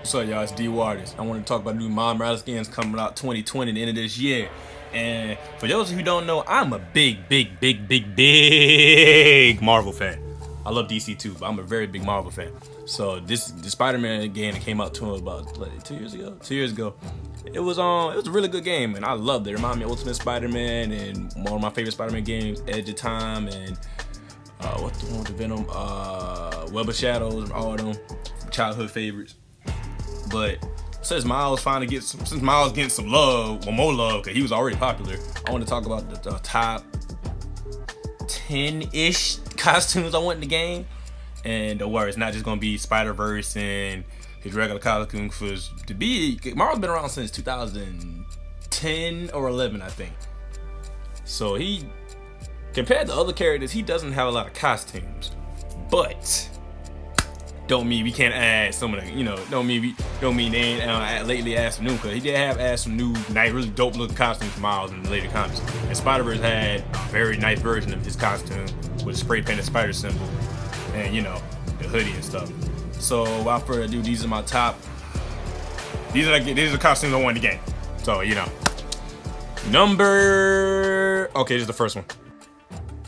What's up, y'all? It's D Waters. I want to talk about new Miles Morales games coming out 2020, the end of this year. And for those who don't know, I'm a big Marvel fan. I love DC too, but I'm a very big Marvel fan. So the Spider-Man game that came out to about 2 years ago. 2 years ago, it was a really good game, and I loved it. It reminded me of Ultimate Spider-Man and one of my favorite Spider-Man games, Edge of Time, and what's the one with the Venom, Web of Shadows, all of them childhood favorites. But since Miles getting some love, or more love, because he was already popular, I want to talk about the top 10-ish costumes I want in the game. And don't worry, it's not just gonna be Spider-Verse and his regular costume. Marvel's been around since 2010 or 11, I think. So he, compared to other characters, he doesn't have a lot of costumes, but don't mean we can't add some of the, don't mean they ain't lately added some new, because he did add some new, nice, really dope looking costumes for Miles in the later comics. And Spider-Verse had a very nice version of his costume with a spray painted spider symbol and, the hoodie and stuff. So without further ado, these are my top. These are the costumes I want in the game. So, okay, this is the first one.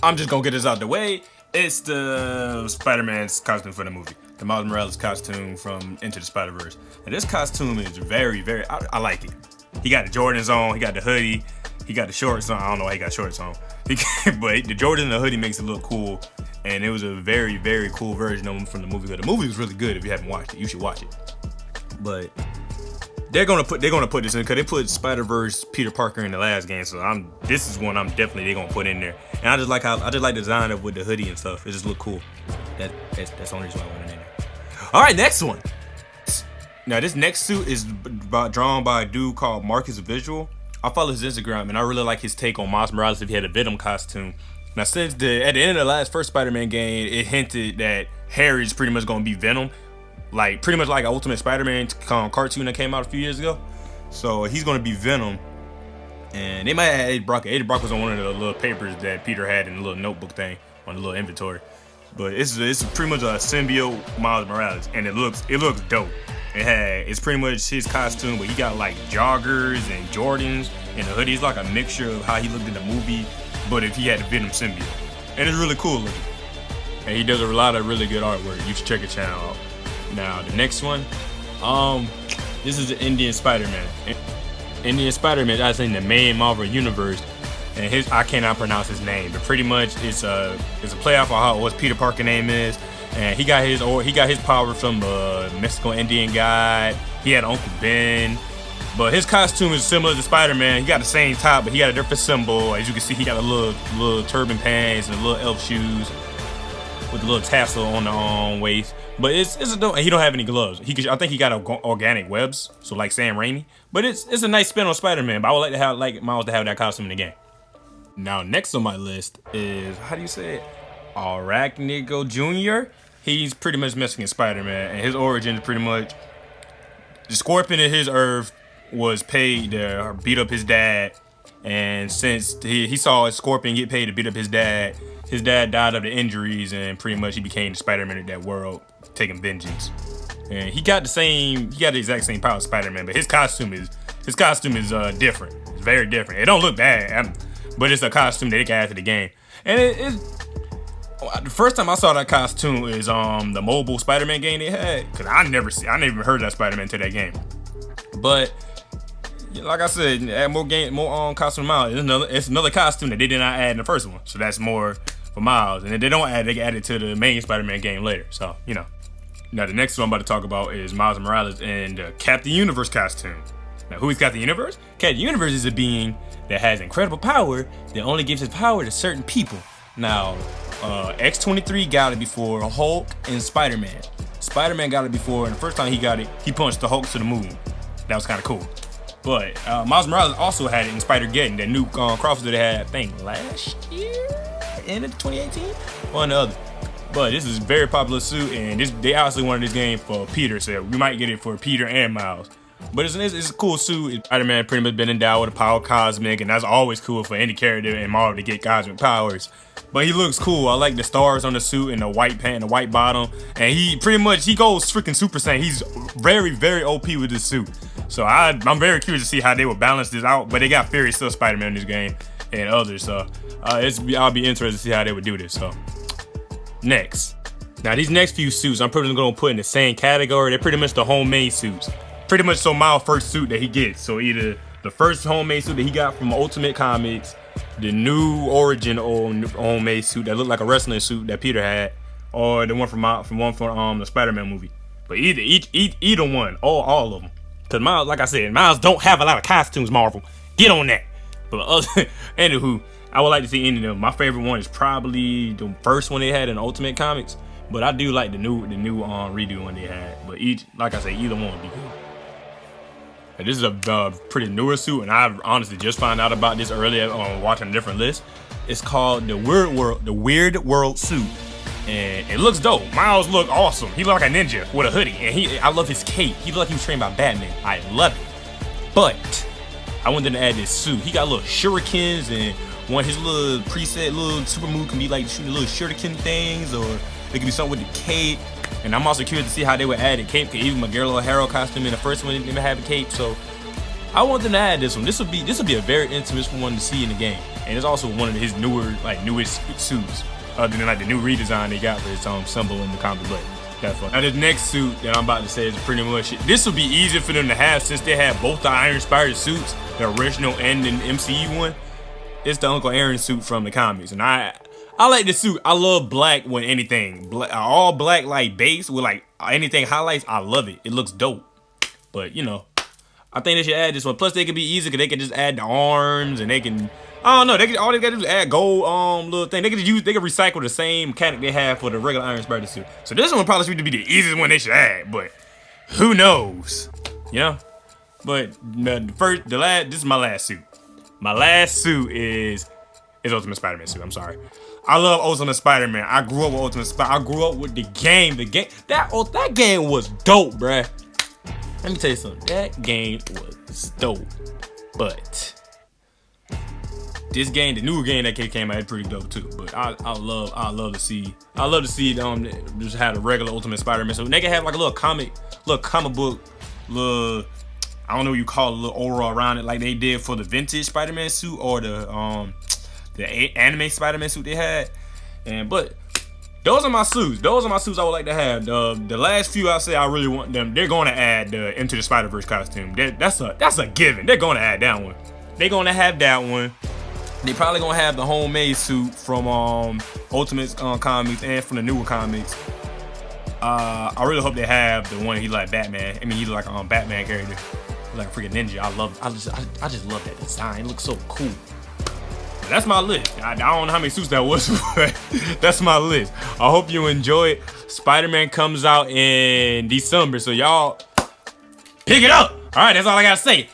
I'm just gonna get this out the way. It's the Spider-Man's costume for the movie. The Miles Morales costume from Into the Spider-Verse. And this costume is very, I like it. He got the Jordans on, he got the hoodie, he got the shorts on. I don't know why he got shorts on. But the Jordan and the hoodie makes it look cool. And it was a very cool version of him from the movie. The movie was really good. If you haven't watched it, you should watch it. But they're gonna put this in because they put Spider-Verse Peter Parker in the last game. So this is one they're gonna put in there. And I just like the design of with the hoodie and stuff. It just look cool. That's the only reason why I want it in there. All right, next one. Now this next suit is drawn by a dude called Marcus Visual. I follow his Instagram and I really like his take on Miles Morales if he had a Venom costume. Now since at the end of the first Spider-Man game, it hinted that Harry's pretty much gonna be Venom, like pretty much like an Ultimate Spider-Man cartoon that came out a few years ago. So he's gonna be Venom, and they might have Eddie Brock. Eddie Brock was on one of the little papers that Peter had in the little notebook thing on the little inventory. But it's pretty much a symbiote Miles Morales, and it looks dope. It's pretty much his costume, but he got like joggers and Jordans, and the hoodie is like a mixture of how he looked in the movie, but if he had the Venom symbiote. And it's really cool looking. And he does a lot of really good artwork. You should check his channel out. Now the next one, this is the Indian Spider-Man. Indian Spider-Man is actually in the main Marvel universe, and I cannot pronounce his name, but pretty much it's a play off of what Peter Parker's name is. And he got his power from a Mexican Indian guy. He had Uncle Ben, but his costume is similar to Spider-Man. He got the same top, but he got a different symbol. As you can see, he got a little turban pants and a little elf shoes with a little tassel on the waist. But it's a dope. And he don't have any gloves. I think he got organic webs, so like Sam Raimi. But it's a nice spin on Spider-Man. But I would like Miles to have that costume in the game. Now next on my list is, how do you say it? Arachnigo Jr. He's pretty much Mexican Spider-Man, and his origin is pretty much the Scorpion in his Earth was paid to beat up his dad, and since he saw a Scorpion get paid to beat up his dad died of the injuries, and pretty much he became the Spider-Man of that world, taking vengeance. And he got the exact same power as Spider-Man, but his costume is different. It's very different. It don't look bad, but it's a costume that they can add to the game. And the first time I saw that costume is the mobile Spider-Man game they had, because I never even heard of that Spider-Man until that game. But like I said, add more costume Miles. It's another costume that they did not add in the first one, so that's more for Miles. And if they don't they can add it to the main Spider-Man game later. So Now the next one I'm about to talk about is Miles Morales and the Captain Universe costume. Now who is Captain Universe? Captain Universe is a being that has incredible power that only gives his power to certain people. Now, X-23 got it before Hulk and Spider-Man. Spider-Man got it before, and the first time he got it, he punched the Hulk to the moon. That was kind of cool. But Miles Morales also had it in Spider-Geddon, that new crossover they had, I think, last year? End of 2018? One or the other. But this is a very popular suit, and they obviously wanted this game for Peter, so we might get it for Peter and Miles. But it's a cool suit. Spider-Man pretty much been endowed with a power cosmic, and that's always cool for any character in Marvel to get cosmic powers. But he looks cool. I like the stars on the suit and the white pant and the white bottom. And he pretty much, he goes freaking Super Saiyan. He's very, very OP with this suit. So I'm very curious to see how they will balance this out. But they got Fury still Spider-Man in this game and others. So I'll be interested to see how they would do this. So next. Now these next few suits I'm pretty much going to put in the same category. They're pretty much the homemade suits. Pretty much so Miles' first suit that he gets. So either the first homemade suit that he got from Ultimate Comics, the new origin homemade suit that looked like a wrestling suit that Peter had, or the one from the Spider-Man movie. But either one, all of them. Cause Miles, like I said, Miles don't have a lot of costumes. Marvel, get on that. But anywho, I would like to see any of them. My favorite one is probably the first one they had in Ultimate Comics. But I do like the new redo one they had. But like I said, either one would be good. And this is a pretty newer suit, and I honestly just found out about this earlier on watching a different list. It's called the Weird World suit, and it looks dope. Miles look awesome. He look like a ninja with a hoodie, and I love his cape. He look like he was trained by Batman. I love it. But I wanted to add this suit. He got little shurikens, and one of his little preset little super move can be like shooting little shuriken things, or it could be something with the cape. And I'm also curious to see how they would add a cape. Cause even Miguel O'Hara costume in the first one didn't even have a cape. So I want them to add this one. This would be a very intimate one to see in the game. And it's also one of his newest suits, other than like the new redesign they got for his symbol in the comic book. That's fun. Now this next suit that I'm about to say is pretty much it. This will be easier for them to have since they have both the Iron Spider suits, the original and the MCU one. It's the Uncle Aaron suit from the comics, and I like this suit. I love black with anything. All black like base with like anything highlights. I love it. It looks dope. But you know, I think they should add this one. Plus they could be easy because they can just add the arms and they can. I don't know. All they gotta do is add gold little thing. They could recycle the same mechanic they have for the regular Iron Spider suit. So this one probably should be the easiest one they should add. But who knows? You know. But this is my last suit. My last suit is Ultimate Spider-Man suit. I'm sorry. I love Ultimate Spider-Man. I grew up with Ultimate Spider-Man. I grew up with the game. That game was dope, bruh. Let me tell you something. That game was dope. But this game, the new game that came out, is pretty dope too. But I love to see just have a regular Ultimate Spider-Man. So they can have like a little comic book, I don't know what you call it, a little aura around it, like they did for the vintage Spider-Man suit or the anime Spider-Man suit they had. But those are my suits. Those are my suits I would like to have. The last few I say I really want them. They're going to add the Into the Spider-Verse costume. That's a given. They're going to add that one. They're going to have that one. They probably gonna have the homemade suit from Ultimate comics and from the newer comics. I really hope they have the one he like Batman. I mean, he's like a Batman character, like a freaking ninja. I just love that design. It looks so cool. But that's my list. I don't know how many suits that was, but that's my list. I hope you enjoy it. Spider-Man comes out in December, so y'all pick it up. All right, that's all I gotta say.